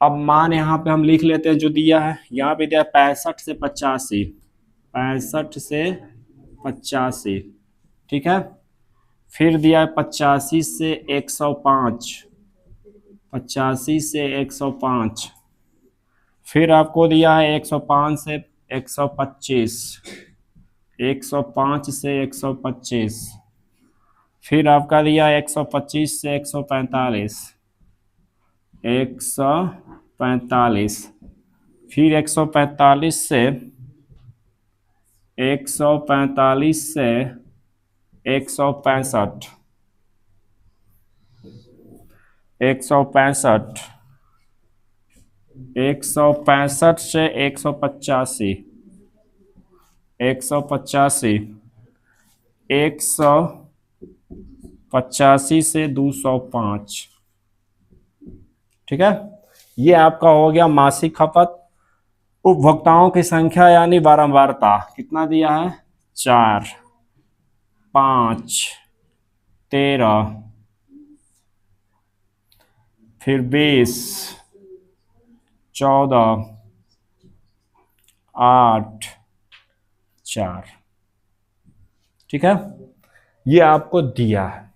अब मान यहाँ पे हम लिख लेते हैं जो दिया है, यहाँ पे दिया 65 से 85, 65 से 85, ठीक है। फिर दिया है 85 से 105, 85 से 105। फिर आपको दिया है 105 से 125, 105 से 125। फिर आपका दिया है 125 से 145, 145। फिर 145 से 145 से 165, 165, 165 से 185, 185, 185 से 205, ठीक है। ये आपका हो गया मासिक खपत। उपभोक्ताओं की संख्या यानी बारंबारता कितना दिया है, 4, 5, 13, फिर 20, 14, 8, 4, ठीक है। ये आपको दिया है।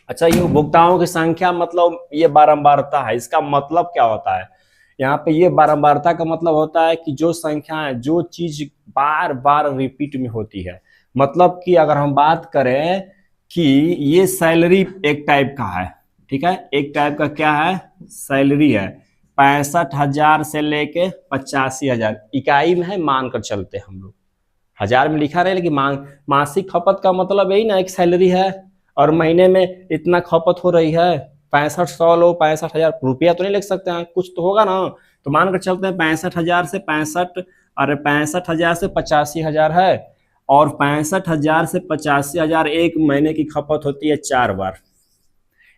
अच्छा, ये उपभोक्ताओं की संख्या मतलब ये बारंबारता है। इसका मतलब क्या होता है, यहाँ पे ये बारंबारता का मतलब होता है कि जो संख्या है, जो चीज बार बार रिपीट में होती है। मतलब कि अगर हम बात करें कि ये सैलरी एक टाइप का है, ठीक है, एक टाइप का क्या है, सैलरी है। 65,000 से लेके 85,000 इकाई में है, मानकर चलते हम लोग। हजार में लिखा रहे लेकिन मासिक खपत का मतलब यही ना, एक सैलरी है और महीने में इतना खपत हो रही है। 6500 लो, 65,000 रुपया तो नहीं लिख सकते हैं, कुछ तो होगा ना। तो मानकर चलते हैं 65,000 से 65, अरे 65,000 से 85,000 है, और 65,000 से 85,000 एक महीने की खपत होती है 4 बार।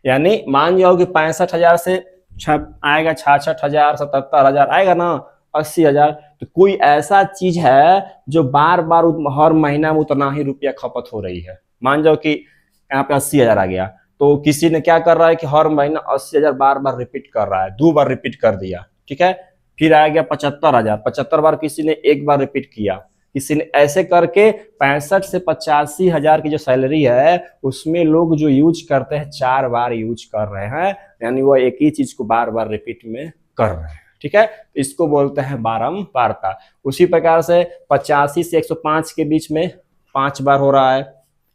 यानी मान जाओ कि 65,000 से आएगा 66,000, 77,000 आएगा ना, 80,000। तो कोई ऐसा चीज है जो बार बार हर महीना में उतना ही रुपया खपत हो रही है। मान जाओ कि यहाँ पे 80,000 आ गया, तो किसी ने क्या कर रहा है कि हर महीना 80,000 बार बार रिपीट कर रहा है, 2 बार रिपीट कर दिया, ठीक है। फिर आ गया 75,000, 75 बार किसी ने 1 बार रिपीट किया, किसी ने ऐसे करके 65 से 85,000 की जो सैलरी है उसमें लोग जो यूज करते हैं 4 बार यूज कर रहे हैं, यानी वो एक ही चीज को बार बार रिपीट में कर रहे हैं, ठीक है। इसको बोलते हैं बारंबारता। उसी प्रकार से 85 से 105 के बीच में 5 बार हो रहा है,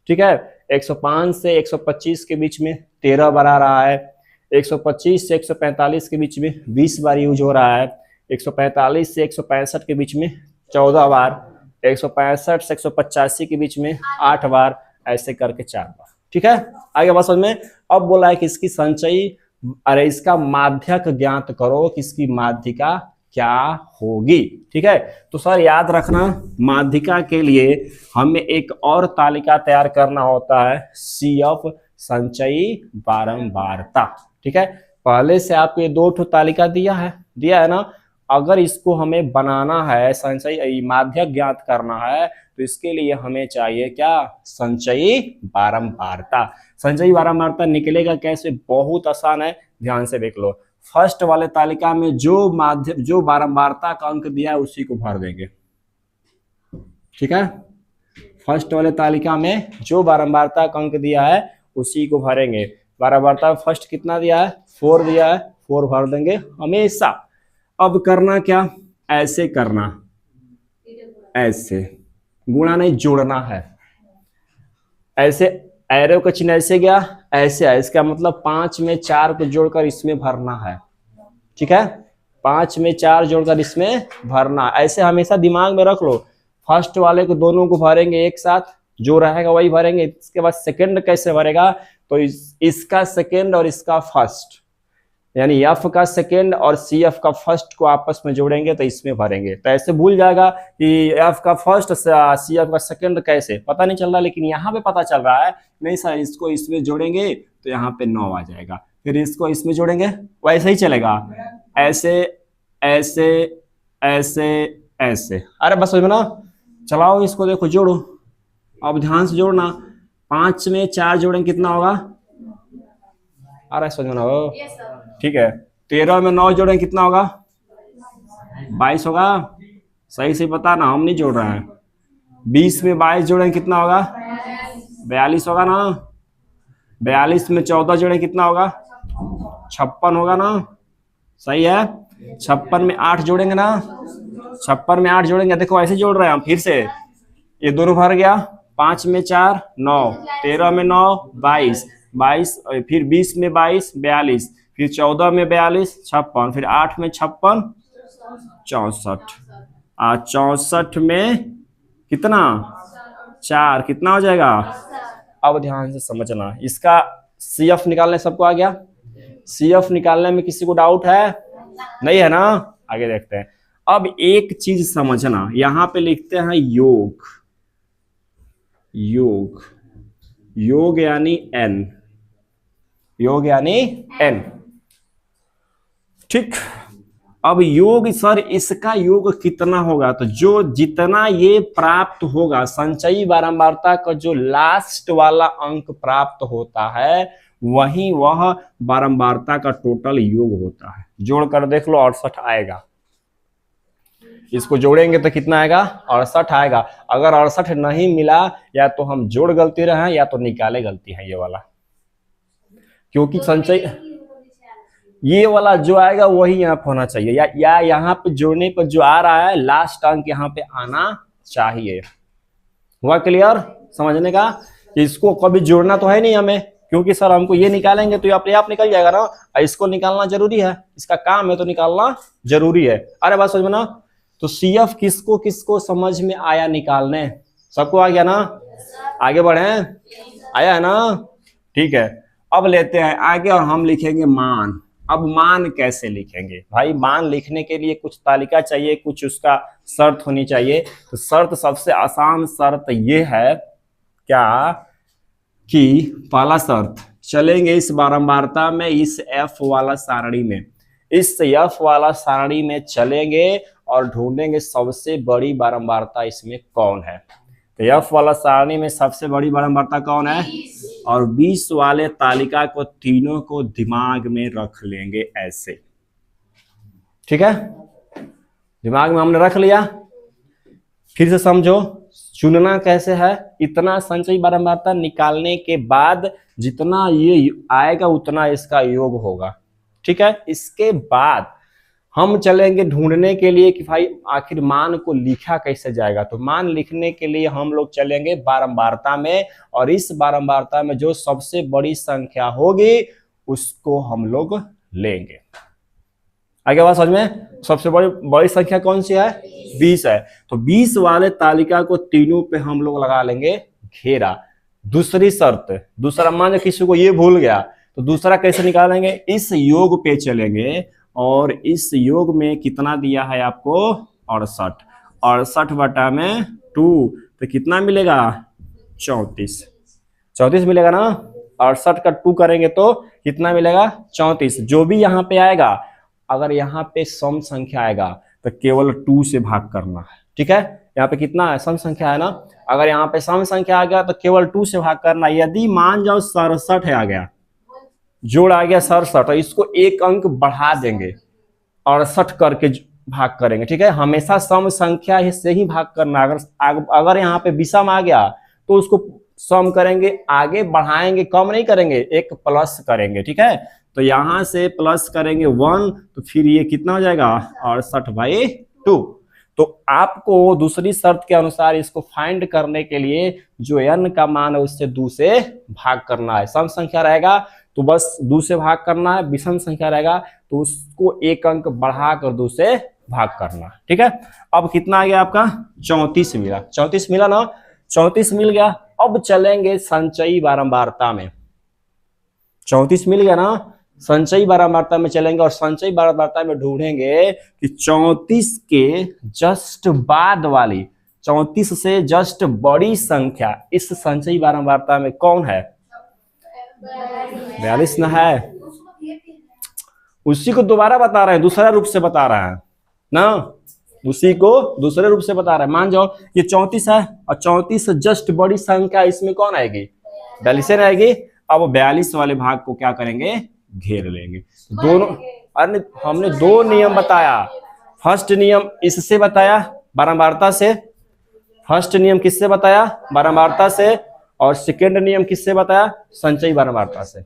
ठीक है। 105 से 125 के बीच में 13 बार आ रहा है। 125 से 145 के बीच में 20 बार यूज हो रहा है। 145 से 165 के बीच में 14 बार। 165 से 185 के बीच में 8 बार, ऐसे करके 4 बार, ठीक है। आगे बात समझ में। अब बोला है कि इसकी संचयी, अरे इसका माध्यक ज्ञात करो कि इसकी माध्यिका क्या होगी, ठीक है। तो सर याद रखना, माध्यिका के लिए हमें एक और तालिका तैयार करना होता है, CF संचयी बारंबारता, ठीक है। पहले से आपको ये 2 तालिका दिया है ना। अगर इसको हमें बनाना है, संचयी माध्यक ज्ञात करना है, तो इसके लिए हमें चाहिए क्या, संचयी बारंबारता। संचयी बारंबारता निकलेगा कैसे, बहुत आसान है, ध्यान से देख लो। फर्स्ट वाले तालिका में जो बारंबारता का अंक दिया है उसी को भर देंगे, ठीक है। फर्स्ट वाले तालिका में जो बारंबारता का अंक दिया है उसी को भरेंगे। बारंबारता फर्स्ट कितना दिया है, 4 दिया है, 4 भर देंगे हमेशा। अब करना क्या, ऐसे करना, ऐसे गुणा नहीं जोड़ना है। ऐसे एरो का चिन्ह ऐसे गया, ऐसे है, इसका मतलब 5 में 4 को जोड़कर इसमें भरना है, ठीक है। 5 में 4 जोड़कर इसमें भरना, ऐसे हमेशा दिमाग में रख लो। फर्स्ट वाले को दोनों को भरेंगे एक साथ, जो रहेगा वही भरेंगे। इसके बाद सेकंड कैसे भरेगा, तो इसका सेकंड और इसका फर्स्ट, यानी F का सेकंड और CF का फर्स्ट को आपस में जोड़ेंगे तो इसमें भरेंगे। तो ऐसे भूल जाएगा कि F का फर्स्ट CF का सेकंड कैसे, पता नहीं चल रहा, लेकिन यहाँ पे पता चल रहा है। नहीं सर, इसको इसमें जोड़ेंगे तो यहाँ पे 9 आ जाएगा, फिर इसको इसमें जोड़ेंगे, वैसे ही चलेगा, ऐसे ऐसे ऐसे ऐसे। अरे बस समझ ना, चलाओ इसको, देखो जोड़ो, अब ध्यान से जोड़ना। 5 में 4 जोड़ेंगे कितना होगा, अरे समझ ना हो, ठीक है। 13 में 9 जोड़ें कितना होगा? 22 होगा। सही से बता ना, हम नहीं जोड़ रहे हैं। 20 में 22 जोड़ें कितना होगा? 42 होगा ना। 42 में 14 जोड़ें कितना होगा? 56 होगा ना। सही है। 56 में 8 जोड़ेंगे ना। 56 में 8 जोड़ेंगे। देखो ऐसे जोड़ रहे हैं हम फिर से, ये दोनों भर गया। 5 में 4 9, 13 में 9 22, 22 फिर 20 में 22 42, फिर 14 में 42 56, फिर 8 में 56 64। 64 में कितना? 4, कितना हो जाएगा? अब ध्यान से समझना, इसका CF निकालने सबको आ गया? CF निकालने में किसी को डाउट है? नहीं है ना। आगे देखते हैं। अब एक चीज समझना, यहां पे लिखते हैं योग। योग, योग यानी n, योग यानी n। ठीक। अब योग सर इसका योग कितना होगा? तो जो जितना ये प्राप्त होगा, संचयी बारंबारता का जो लास्ट वाला अंक प्राप्त होता है वही वह बारंबारता का टोटल योग होता है। जोड़कर देख लो 68 आएगा। इसको जोड़ेंगे तो कितना आएगा? 68 आएगा। अगर 68 नहीं मिला, या तो हम जोड़ गलती रहे या तो निकाले गलती है ये वाला, क्योंकि संचय ये वाला जो आएगा वही यहाँ पे होना चाहिए, या यहाँ पे जोड़ने पर जो आ रहा है लास्ट अंक यहाँ पे आना चाहिए। हुआ क्लियर समझने का? इसको कभी जोड़ना तो है नहीं हमें, क्योंकि सर हमको ये निकालेंगे तो ये अपने आप निकल जाएगा ना। इसको निकालना जरूरी है, इसका काम है तो निकालना जरूरी है। अरे बात समझ में ना। तो CF किसको किसको समझ में आया निकालने? सबको आ गया ना? आगे बढ़े, आया है ना? ठीक है। अब लेते हैं आगे और हम लिखेंगे मान। अब मान कैसे लिखेंगे भाई? मान लिखने के लिए कुछ तालिका चाहिए, कुछ उसका शर्त होनी चाहिए। तो शर्त, सबसे आसान शर्त ये है क्या कि पहला शर्त, चलेंगे इस बारंबारता में, इस F वाला सारणी में, इस F वाला सारणी में चलेंगे और ढूंढेंगे सबसे बड़ी बारंबारता इसमें कौन है। तो F वाला सारणी में सबसे बड़ी बारंबारता कौन है? और 20 वाले तालिका को तीनों को दिमाग में रख लेंगे ऐसे। ठीक है, दिमाग में हमने रख लिया। फिर से समझो चुनना कैसे है। इतना संचयी बारंबारता निकालने के बाद जितना ये आएगा उतना इसका योग होगा। ठीक है, इसके बाद हम चलेंगे ढूंढने के लिए कि भाई आखिर मान को लिखा कैसे जाएगा। तो मान लिखने के लिए हम लोग चलेंगे बारंबारता में, और इस बारंबारता में जो सबसे बड़ी संख्या होगी उसको हम लोग लेंगे। आगे बात समझ में? सबसे बड़ी संख्या कौन सी है? 20 है। तो 20 वाले तालिका को तीनों पे हम लोग लगा लेंगे घेरा। दूसरी शर्त, दूसरा मान किसी को ये भूल गया तो दूसरा कैसे निकालेंगे? इस योग पे चलेंगे, और इस योग में कितना दिया है आपको? 68। 68 बटा में 2 तो कितना मिलेगा? 34। 34 मिलेगा ना। 68 का 2 करेंगे तो कितना मिलेगा? 34। जो भी यहाँ पे आएगा, अगर यहाँ पे सम संख्या आएगा तो केवल 2 से भाग करना है। ठीक है, यहाँ पे कितना है? सम संख्या है ना। अगर यहाँ पे सम संख्या आ गया तो केवल 2 से भाग करना। यदि मान जाओ 67 है, आ गया जोड़ आ गया 67, इसको एक अंक बढ़ा देंगे, 68 करके भाग करेंगे। ठीक है, हमेशा सम संख्या से ही भाग करना। अगर यहाँ पे विषम आ गया तो उसको सम करेंगे, आगे बढ़ाएंगे, कम नहीं करेंगे, एक प्लस करेंगे। ठीक है, तो यहां से प्लस करेंगे 1, तो फिर ये कितना हो जाएगा? 68/2। तो आपको दूसरी शर्त के अनुसार इसको फाइंड करने के लिए जो n का मान है उससे 2 से भाग करना है। सम संख्या रहेगा तो बस 2 से भाग करना है, विषम संख्या रहेगा तो उसको एक अंक बढ़ाकर 2 से भाग करना। ठीक है, अब कितना आ गया आपका? 34 मिला। 34 मिला ना। 34 मिल गया। अब चलेंगे संचयी बारंबारता में। 34 मिल गया ना। संचयी बारंबारता में चलेंगे और संचयी बारंबारता में ढूंढेंगे कि 34 के जस्ट बाद वाली, 34 से जस्ट बड़ी संख्या इस संचयी बारंबारता में कौन है? 42 ना है। उसी को दोबारा बता रहे हैं, दूसरा रूप से बता रहे हैं ना, उसी को दूसरे रूप से बता रहे हैं। मान जाओ ये 34 है और 34 से जस्ट बड़ी संख्या इसमें कौन आएगी? 42 आएगी। अब 42 वाले भाग को क्या करेंगे? घेर लेंगे। दोनों अरे हमने दो नियम बताया। फर्स्ट नियम इससे बताया बारंबारता से, फर्स्ट नियम किससे बताया? बारंबारता से। और सेकेंड नियम किससे बताया? संचयी बारंबारता से।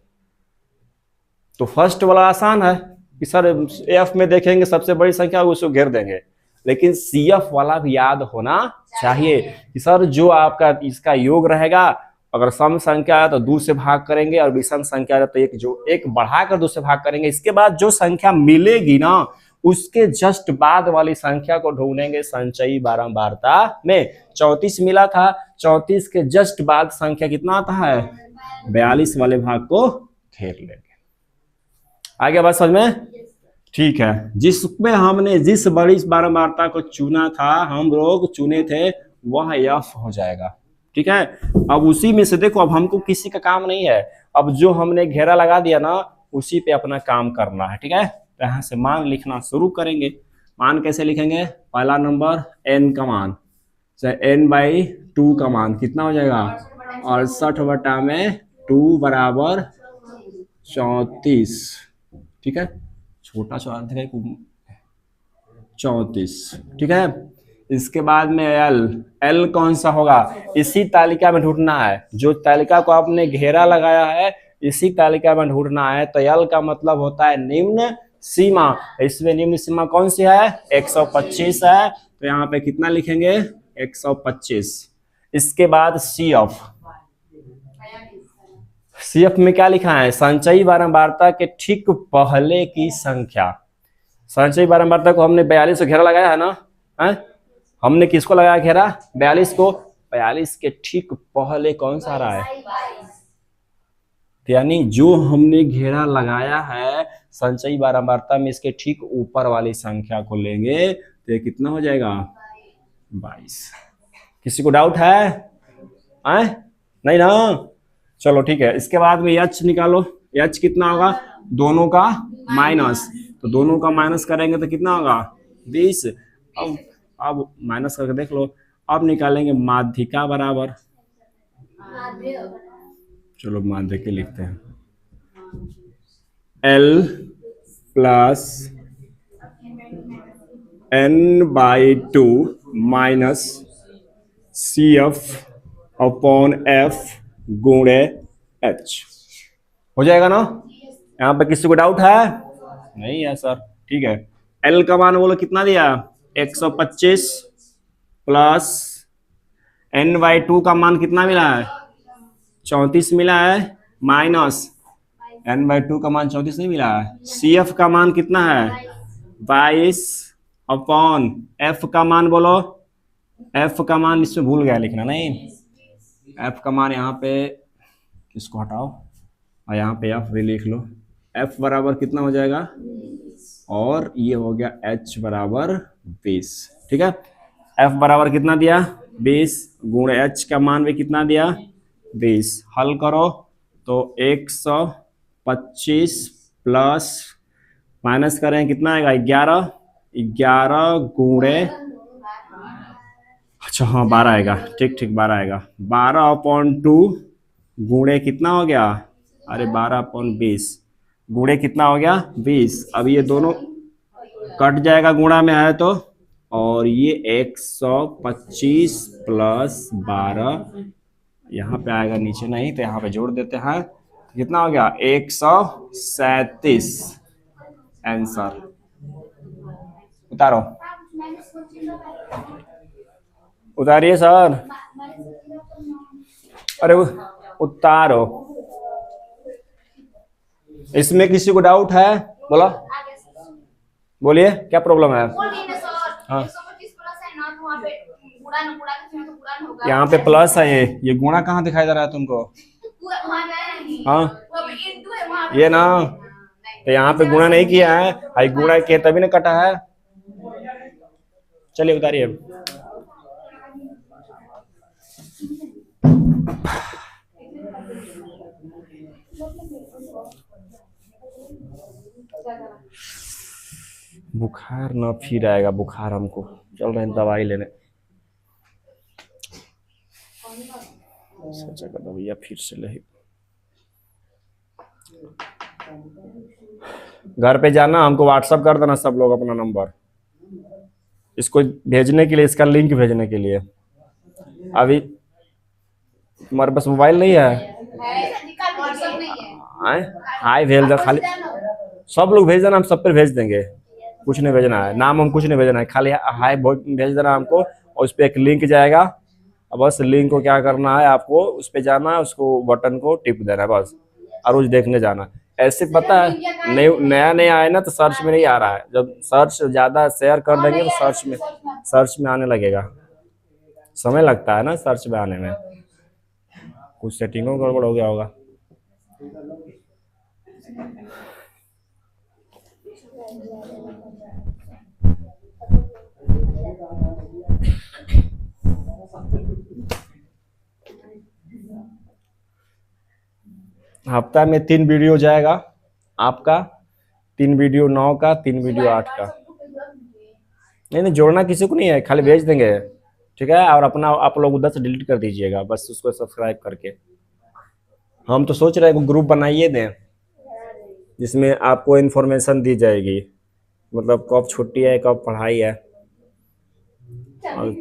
तो फर्स्ट वाला आसान है कि सर एफ में देखेंगे सबसे बड़ी संख्या उसको घेर देंगे, लेकिन सीएफ वाला भी याद होना चाहिए कि सर जो आपका इसका योग रहेगा, अगर सम संख्या है तो 2 से भाग करेंगे, और विषम संख्या है तो एक बढ़ाकर 2 से भाग करेंगे। इसके बाद जो संख्या मिलेगी ना, उसके जस्ट बाद वाली संख्या को ढूंढेंगे संचयी बारंबारता में। 34 मिला था, 34 के जस्ट बाद संख्या कितना आता है? 42 वाले भाग को घेर लेंगे। आगे बात समझ में? ठीक है। जिसमें हमने जिस बड़ी बारंबारता को चुना था, हम लोग चुने थे, वह एफ हो जाएगा। ठीक है। अब उसी में से देखो, अब हमको किसी का काम नहीं है, अब जो हमने घेरा लगा दिया ना, उसी पे अपना काम करना है। ठीक है। तो यहाँ से मान लिखना शुरू करेंगे। मान कैसे लिखेंगे? पहला नंबर n का मान, n/2 का मान कितना हो जाएगा? 68/2 बराबर 34। ठीक है। छोटा सा 34। ठीक है। इसके बाद में एल कौन सा होगा? इसी तालिका में ढूंढना है, जो तालिका को आपने घेरा लगाया है इसी तालिका में ढूंढना है। तो एल का मतलब होता है निम्न सीमा। इसमें निम्न सीमा कौन सी है? 125 है। तो यहाँ पे कितना लिखेंगे? 125। इसके बाद सीएफ में क्या लिखा है? संचयी बारंबारता के ठीक पहले की संख्या। संचयी बारंबारता को हमने 42 से घेरा लगाया है ना, है? हमने किसको लगाया घेरा? 42 को। 42 के ठीक पहले कौन सा आ रहा है? यानी जो हमने घेरा लगाया है संचयी बारंबारता में, इसके ठीक ऊपर वाली संख्या को लेंगे, तो ये कितना हो जाएगा? 22। किसी को डाउट है? नहीं ना? चलो ठीक है। इसके बाद में एच निकालो। एच कितना होगा? दोनों का माइनस। तो दोनों का माइनस करेंगे तो कितना होगा? 20। अब माइनस करके देख लो। अब निकालेंगे माध्यिका बराबर, चलो माध्यिका लिखते हैं, L plus n/2 minus CF upon F गुणे H। हो जाएगा ना? यहाँ पे किसी को डाउट है? नहीं है सर। ठीक है। L का मान बोलो कितना दिया? 125 प्लस n/2 का मान कितना मिला है? 34 मिला है, माइनस n/2 का मान 34 नहीं मिला है। CF का मान कितना है? 22 अपॉन F का मान बोलो। F का मान इसमें भूल गया लिखना, नहीं F का मान यहाँ पे इसको हटाओ और यहाँ पे F भी लिख लो। F बराबर कितना हो जाएगा? और ये हो गया H बराबर 20। ठीक है। F बराबर कितना दिया? 20 गुणे H का मान भी कितना दिया? 20। हल करो तो 125 प्लस माइनस करें कितना आएगा? 11 गुणे, अच्छा हाँ 12 आएगा। ठीक 12 आएगा। 12/2 गुणे कितना हो गया? अरे 12/20 गुणे कितना हो गया? 20। अब ये दोनों कट जाएगा गुणा में है तो, और ये 125 प्लस 12 यहाँ पे आएगा, नीचे नहीं तो यहाँ पे जोड़ देते हैं। कितना हो गया? 137। आंसर उतारो, उतारिए सर। अरे उतारो। इसमें किसी को डाउट है? बोला, बोलिए क्या प्रॉब्लम है? हाँ यहाँ पे प्लस है, ये गुणा कहाँ दिखाई दे रहा है तुमको? हाँ ये ना, तो यहाँ पे गुणा नहीं किया है, भाई गुणा किया तभी ना कटा है। चलिए उतारिए। बुखार ना फिर आएगा, बुखार हमको, चल रहे हैं दवाई लेने। सोचा भैया फिर से ले घर पे जाना, हमको व्हाट्सअप कर देना सब लोग अपना नंबर, इसको भेजने के लिए, इसका लिंक भेजने के लिए। अभी तुम्हारे पास मोबाइल नहीं है? आए? हाय भेज दो खाली, सब लोग भेज देना, हम सब पे भेज देंगे, कुछ नहीं भेजना है, नाम हम कुछ नहीं भेजना है, खाली हाय भेज देना हमको, और उस पर एक लिंक जाएगा, और बस लिंक को क्या करना है आपको, उस पर जाना है, उसको बटन को टिप देना है बस, और रोज देखने जाना। ऐसे पता है नया नया आए ना तो सर्च में नहीं आ रहा है, जब सर्च ज्यादा शेयर कर देंगे तो सर्च में आने लगेगा, समय लगता है ना सर्च में आने में, कुछ सेटिंगों गड़बड़ हो गया होगा। हफ्ता में 3 वीडियो जाएगा आपका, 3 वीडियो 9 का, 3 वीडियो 8 का। नहीं नहीं, जोड़ना किसी को नहीं है, खाली भेज देंगे, ठीक है। और अपना आप लोग उधर से डिलीट कर दीजिएगा बस, उसको सब्सक्राइब करके। हम तो सोच रहे हैं ग्रुप बनाइए दें, जिसमें आपको इन्फॉर्मेशन दी जाएगी, मतलब कब छुट्टी है, कब पढ़ाई है, और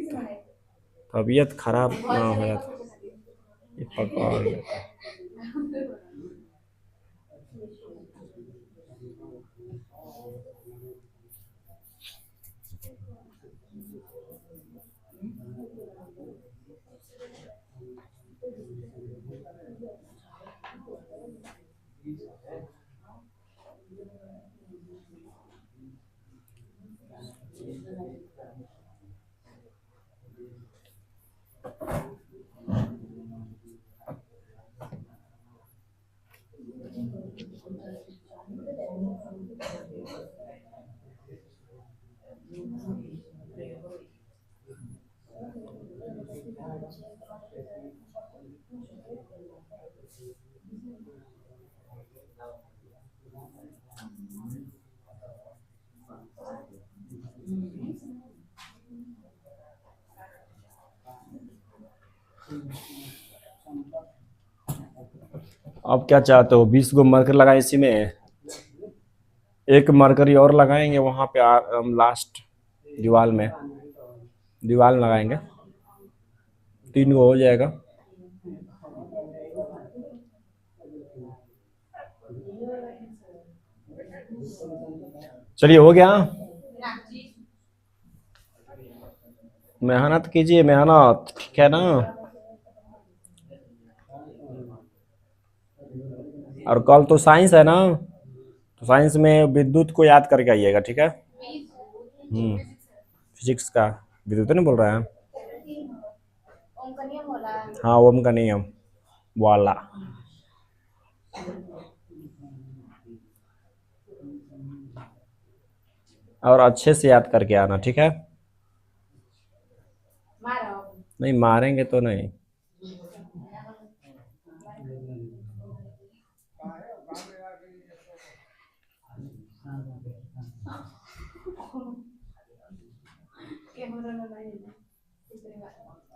तबीयत खराब ना हो ये पका गया। अब क्या चाहते हो, 20 गो मार्कर लगाए इसी में, एक मरकरी और लगाएंगे वहां पे हम लास्ट दीवार में लगाएंगे, 3 गो हो जाएगा। चलिए हो गया, मेहनत कीजिए, मेहनत, ठीक है ना। और कल तो साइंस है ना, तो साइंस में विद्युत को याद करके आइएगा, ठीक है। फिजिक्स का विद्युत नहीं बोल रहा है, हाँ ओम का नियम वाला। और अच्छे से याद करके आना, ठीक है। नहीं मारेंगे तो नहीं,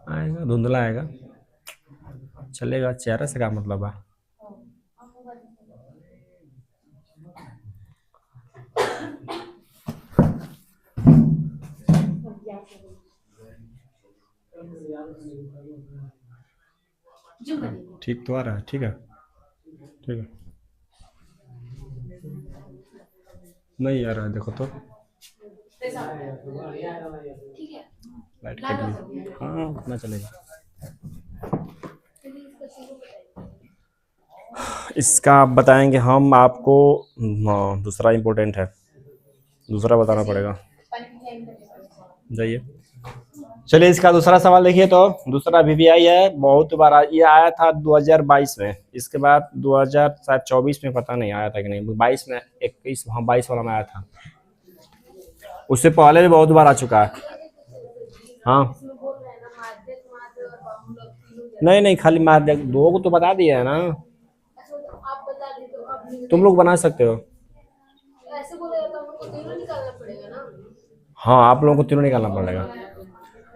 आएगा धुंधला आएगा, चलेगा, चेहरा से क्या मतलब है। ठीक तो आ रहा है, ठीक है, ठीक है। नहीं आ रहा है, देखो तो लाइट कट गई, हाँ उतना चलेगा। इसका आप बताएंगे हम आपको, हाँ दूसरा इम्पोर्टेंट है, दूसरा बताना पड़ेगा, जाइए। चलिए इसका दूसरा सवाल देखिए, तो दूसरा VVI है, बहुत बार ये आया था 2022 में, इसके बाद 2024 में पता नहीं आया था कि नहीं, 22 में 21, हाँ 22 वाला में आया था, उससे पहले भी बहुत बार आ चुका है। हाँ नहीं नहीं, खाली मार दे, 2 को तो बता दिया है ना, तुम लोग बना सकते हो। हाँ आप लोगों को तीनों निकालना पड़ेगा,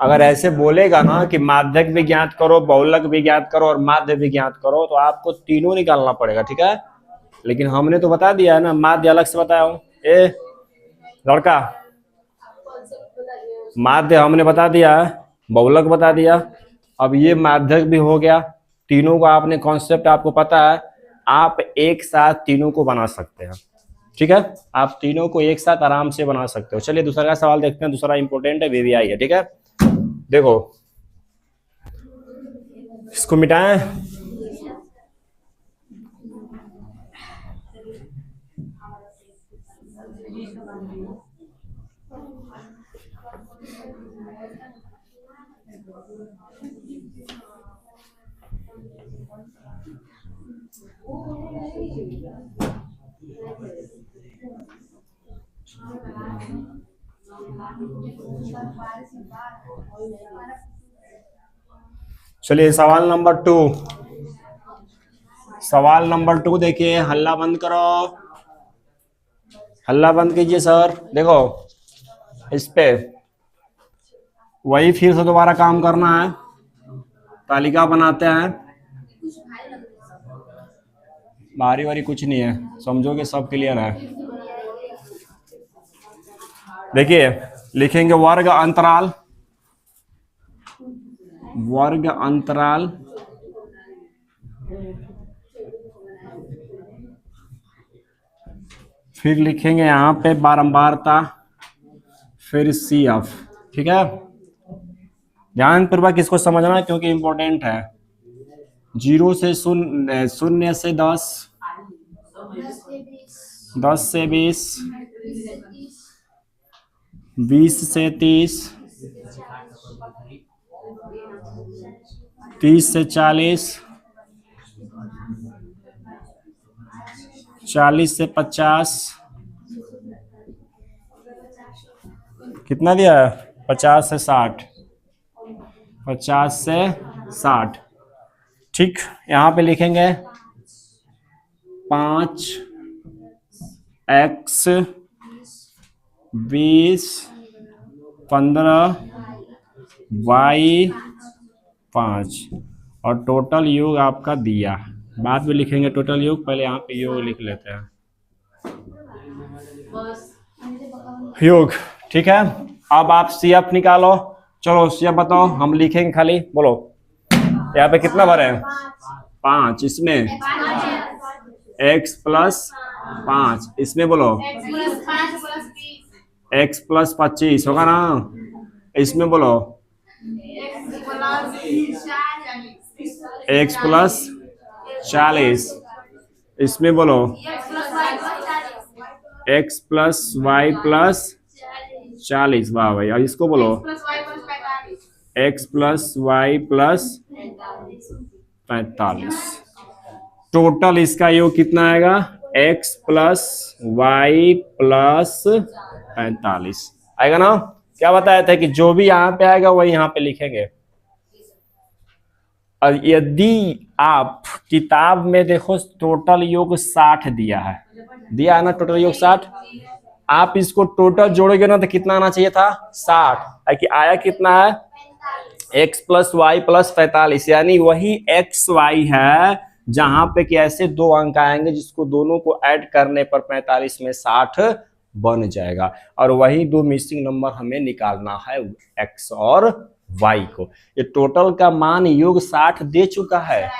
अगर ऐसे बोलेगा ना कि माध्यक भी ज्ञात करो, बहुलक भी ज्ञात करो और माध्य भी ज्ञात करो, तो आपको तीनों निकालना पड़ेगा, ठीक है। लेकिन हमने तो बता दिया है ना, माध्य अलग से बताया हूँ। ए लड़का, माध्य हमने बता दिया है, बहुलक बता दिया। अब ये माध्यक भी हो गया। तीनों का आपने कॉन्सेप्ट आपको पता है, आप एक साथ तीनों को बना सकते हैं। ठीक है, आप तीनों को एक साथ आराम से बना सकते हो। चलिए दूसरा का सवाल देखते हैं। दूसरा इंपॉर्टेंट है, वीवीआई है। ठीक है, देखो इसको मिटाएं। चलिए सवाल नंबर 2, सवाल नंबर 2 देखिए। हल्ला बंद करो, हल्ला बंद कीजिए सर। देखो इस पे वही फिर से दोबारा काम करना है। तालिका बनाते हैं, भारी वारी कुछ नहीं है, समझोगे सब क्लियर है। देखिए लिखेंगे वर्ग अंतराल, वर्ग अंतराल फिर लिखेंगे यहां पे बारंबारता, फिर सी एफ। ठीक है, ध्यानपूर्वक इसको समझना क्योंकि इंपॉर्टेंट है। 0 से 0, 0 से 10, 10 से 20, 20 से 30, 30 से 40, 40 से 50, कितना दिया है, 50 से 60, 50 से 60। ठीक, यहां पे लिखेंगे 5 x 20 15 y 5 और टोटल योग आपका दिया। बाद में लिखेंगे टोटल योग, पहले यहाँ पे योग लिख लेते हैं, योग। ठीक है, अब आप CF निकालो। चलो CF बताओ, हम लिखेंगे खाली, बोलो यहाँ पे कितना भरे हैं, 5, इसमें x प्लस 5, इसमें बोलो x प्लस 25 होगा ना, इसमें बोलो x प्लस 40, इसमें बोलो x प्लस वाई प्लस 40। वाह भाई, और इसको बोलो x plus Y plus 45। Total इसका योग कितना आएगा, x प्लस वाई प्लस 45 आएगा ना। क्या बताया था कि जो भी यहाँ पे आएगा वही यहाँ पे लिखेंगे। और यदि आप किताब में देखो टोटल योग 60 दिया है, दिया है ना टोटल योग 60, आप इसको टोटल जोड़ोगे ना तो कितना आना चाहिए था, 60। कि आया कितना है, x प्लस वाई प्लस 45, यानी वही एक्स वाई है जहां पे कि ऐसे दो अंक आएंगे जिसको दोनों को ऐड करने पर 45 में 60 बन जाएगा। और वही दो मिसिंग नंबर हमें निकालना है, x और y को। ये टोटल का मान योग 60 दे चुका है,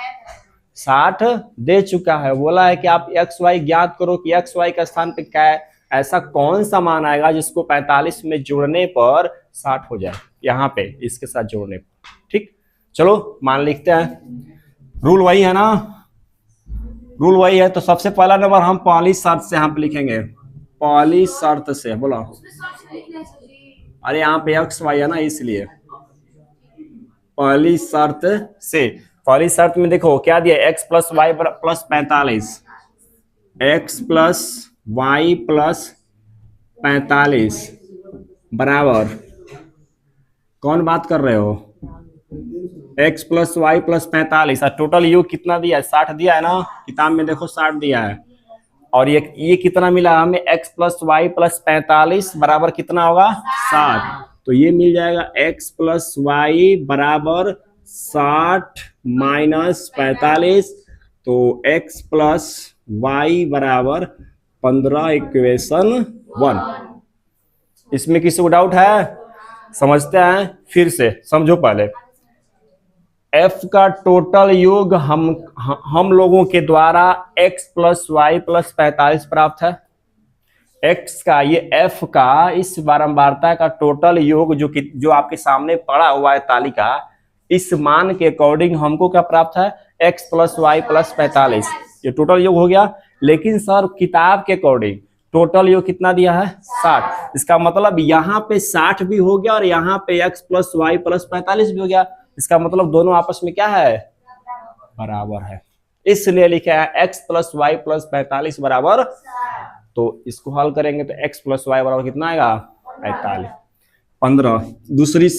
60 दे चुका है। बोला है कि आप x y ज्ञात करो कि x y का स्थान पे क्या है, ऐसा कौन सा मान आएगा जिसको 45 में जोड़ने पर 60 हो जाए, यहाँ पे इसके साथ जोड़ने पर। ठीक, चलो मान लिखते हैं। रूल वही है ना, रूल वही है। तो सबसे पहला नंबर हम पहली शर्त से यहाँ पे लिखेंगे, पहली शर्त से। बोलो, अरे यहाँ पे एक्स वाई है ना, इसलिए पहली शर्त से। पहली शर्त में देखो क्या दिया, x plus Y plus 45, x plus Y plus 45 बराबर, कौन बात कर रहे हो, x प्लस वाई प्लस 45। और टोटल योग कितना दिया है, 60 दिया है ना, किताब में देखो 60 दिया है। और ये कितना मिला हमें, x प्लस वाई प्लस 45 बराबर कितना होगा, 60। तो ये मिल जाएगा x प्लस वाई बराबर 60 माइनस 45। तो x प्लस y बराबर 15 इक्वेशन 1। इसमें किसी को डाउट है? समझते हैं, फिर से समझो। पहले f का टोटल योग हम लोगों के द्वारा x प्लस वाई प्लस 45 प्राप्त है। x का, ये f का इस बारंबारता का टोटल योग जो आपके सामने पड़ा हुआ है तालिका, इस मान के अकॉर्डिंग हमको क्या प्राप्त है? x प्लस वाई प्लस 45, ये टोटल योग हो गया। लेकिन सर किताब के अकॉर्डिंग टोटल योग कितना दिया है? 60। इसका मतलब यहाँ पे 60 भी हो गया और यहाँ पे x प्लस वाई प्लस 45 भी हो गया। इसका मतलब दोनों आपस में क्या है? बराबर है। इसलिए लिखा है x प्लस वाई प्लस 45 बराबर। तो इसको हल करेंगे तो x प्लस वाई बराबर कितना आएगा? 45। 15 दूसरी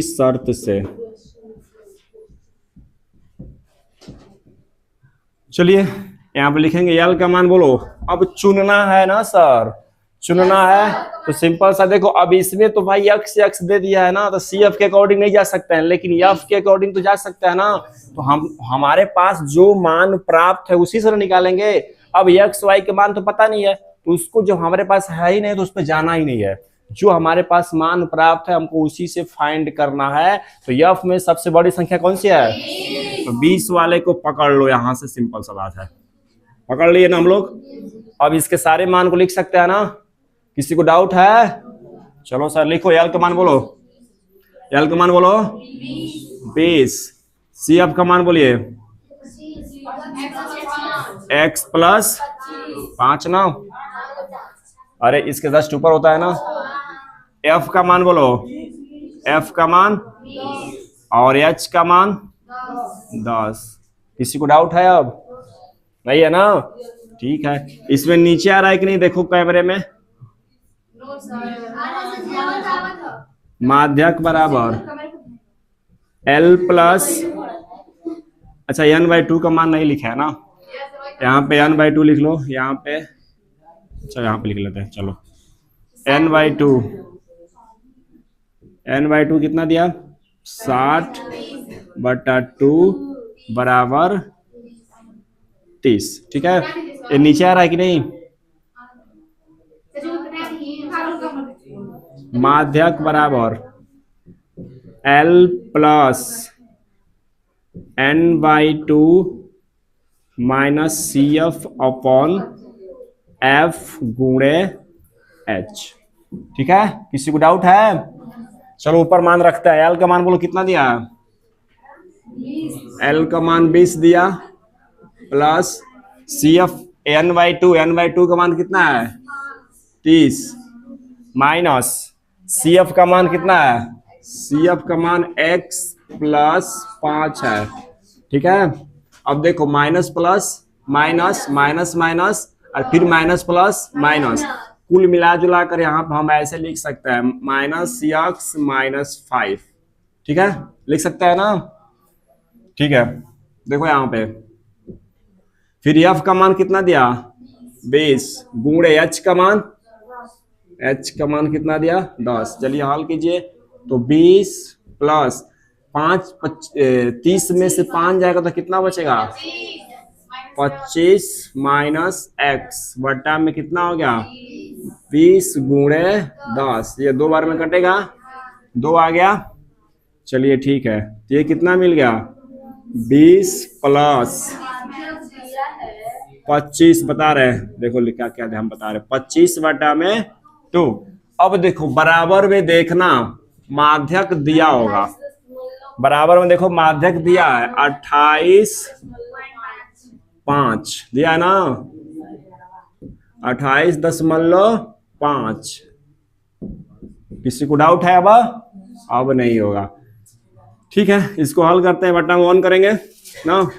शर्त से चलिए यहां पे लिखेंगे यल का मान बोलो। अब चुनना है ना सर, चुनना है तो सिंपल सा देखो। अब इसमें तो भाई x दे दिया है ना, तो CF के अकॉर्डिंग नहीं जा सकते हैं, लेकिन F के अकॉर्डिंग तो जा सकते हैं ना। तो हमारे पास जो मान प्राप्त है उसी से निकालेंगे। अब x y के मान तो पता नहीं है, तो उसको जो हमारे पास है ही नहीं तो उस पर जाना ही नहीं है। जो हमारे पास मान प्राप्त है हमको उसी से फाइंड करना है। तो F में सबसे बड़ी संख्या कौन सी है? तो 20 वाले को पकड़ लो, यहां से सिंपल सा बात है। पकड़ लिए ना हम लोग। अब इसके सारे मान को लिख सकते हैं ना? किसी को डाउट है? चलो सर लिखो, यल का मान बोलो। यल का मान बोलो 20। CF का मान बोलिए x प्लस 5 ना। अरे इसके 10 ऊपर होता है ना। F का मान बोलो, F का मान और H का मान 10। किसी को डाउट है? अब नहीं है ना? ठीक है। इसमें नीचे आ रहा है कि नहीं देखो कैमरे में। माध्यक बराबर L प्लस, अच्छा n/2 का मान नहीं लिखा है ना, यहाँ पे n/2 लिख लो यहाँ पे। अच्छा यहाँ पे लिख लेते हैं, चलो n/2 कितना दिया? 60/2 बराबर 30। ठीक है, ये नीचे आ रहा है कि नहीं? माध्यक बराबर L plus n/2 minus CF upon F गुणे H। ठीक है, किसी को डाउट है? चलो ऊपर मान रखते हैं। L का मान बोलो कितना दिया? L का मान 20 दिया प्लस CF n/2 का मान कितना है? 30 माइनस CF का मान कितना है? CF का मान x प्लस 5 है। ठीक है, अब देखो minus plus minus minus minus और फिर माइनस प्लस माइनस, कुल मिला जुला कर यहाँ पर हम ऐसे लिख सकते हैं -x माइनस 5। ठीक है, लिख सकते हैं ना? ठीक है, देखो यहाँ पे फिर F का मान कितना दिया? 20 गुणे H का मान कितना दिया? 10। चलिए हल कीजिए। तो 20 प्लस 5 30 में से 5 जाएगा तो कितना बचेगा? 25 माइनस x बटा में कितना हो गया? 20 गुणे 10। ये 2 बार में कटेगा, 2 आ गया। चलिए ठीक है, तो ये कितना मिल गया? 20 प्लस 25 बता रहे हैं, देखो लिखा क्या हम बता रहे हैं 25 बटा में 2। अब देखो बराबर में देखना माध्यक दिया होगा, बराबर में देखो माध्यक दिया है 28.5 दिया है ना, 28.5। किसी को डाउट है? अब नहीं होगा। ठीक है, इसको हल करते हैं, बटन ऑन करेंगे ना।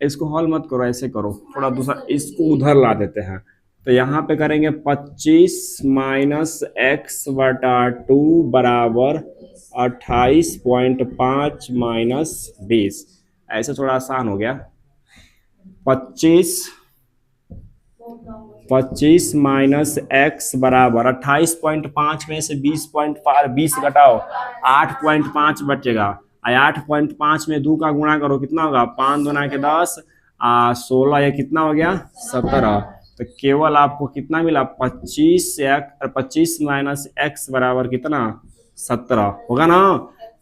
इसको हल मत करो, ऐसे करो थोड़ा दूसरा, इसको उधर ला देते हैं। तो यहाँ पे करेंगे 25 माइनस x बटा 2 बराबर 28.5 माइनस 20। ऐसे थोड़ा आसान हो गया। 25 25 माइनस एक्स बराबर 28.5 में से 20 घटाओ 8.5 बचेगा। 8.5 में 2 का गुणा करो कितना होगा, 5 दूना के 10 16, ये कितना हो गया 17। तो केवल आपको कितना मिला 25 माइनस एक्स बराबर कितना 17 होगा ना।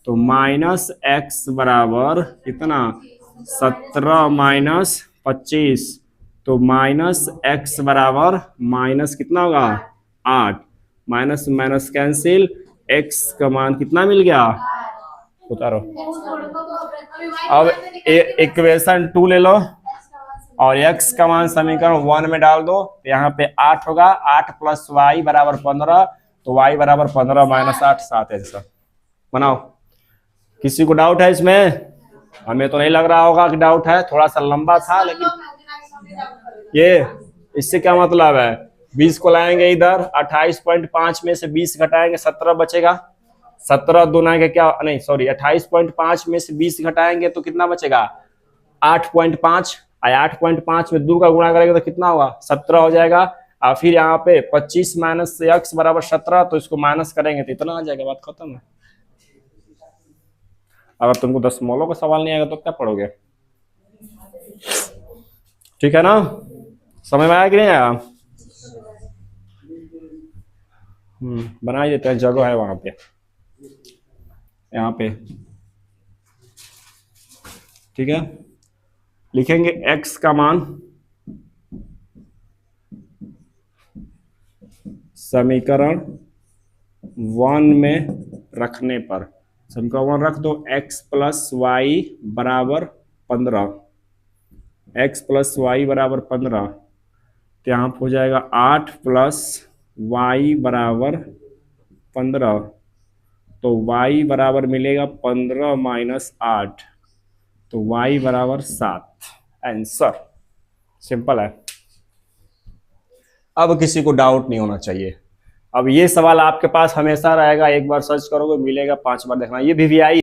तो माइनस एक्स बराबर कितना 17 माइनस 25, तो माइनस एक्स बराबर माइनस कितना होगा 8, माइनस माइनस कैंसिल, एक्स का मान कितना मिल गया उतारो। अब इक्वेशन 2 ले लो और x का मान समीकरण 1 में डाल दो, यहाँ पे 8 होगा, 8 प्लस वाई बराबर 15, तो y बराबर 15 माइनस 8 7 आंसर। बनाओ। किसी को डाउट है इसमें? हमें तो नहीं लग रहा होगा कि डाउट है, थोड़ा सा लंबा था लेकिन ये इससे क्या मतलब है, 20 को लाएंगे इधर, 28.5 में से 20 घटाएंगे 17 बचेगा, 17 दूना के क्या नहीं सॉरी 28.5 में से 20 घटाएंगे तो कितना बचेगा 8.5, 8.5 में 2 का गुणा करेंगे तो कितना होगा 17 हो जाएगा। और फिर यहाँ पे 25 माइनस एक्स बराबर 17, तो इसको माइनस करेंगे तो इतना आ जाएगा, बात खत्म है। अगर तुमको दशमलव का सवाल नहीं आएगा तो क्या पढ़ोगे, ठीक है ना। समझ में आया कि नहीं आया? बना ही देते हैं, जगह है वहां पे, यहाँ पे, ठीक है। लिखेंगे x का मान समीकरण 1 में रखने पर, समीकरण 1 रख दो, x प्लस वाई बराबर 15, x प्लस वाई बराबर 15, तो यहाँ हो जाएगा 8 प्लस वाई बराबर 15, तो y बराबर मिलेगा 15 माइनस 8, तो y बराबर 7 आंसर। सिंपल है, अब किसी को डाउट नहीं होना चाहिए। अब ये सवाल आपके पास हमेशा रहेगा, एक बार सर्च करोगे मिलेगा, 5 बार देखना। ये वीवीआई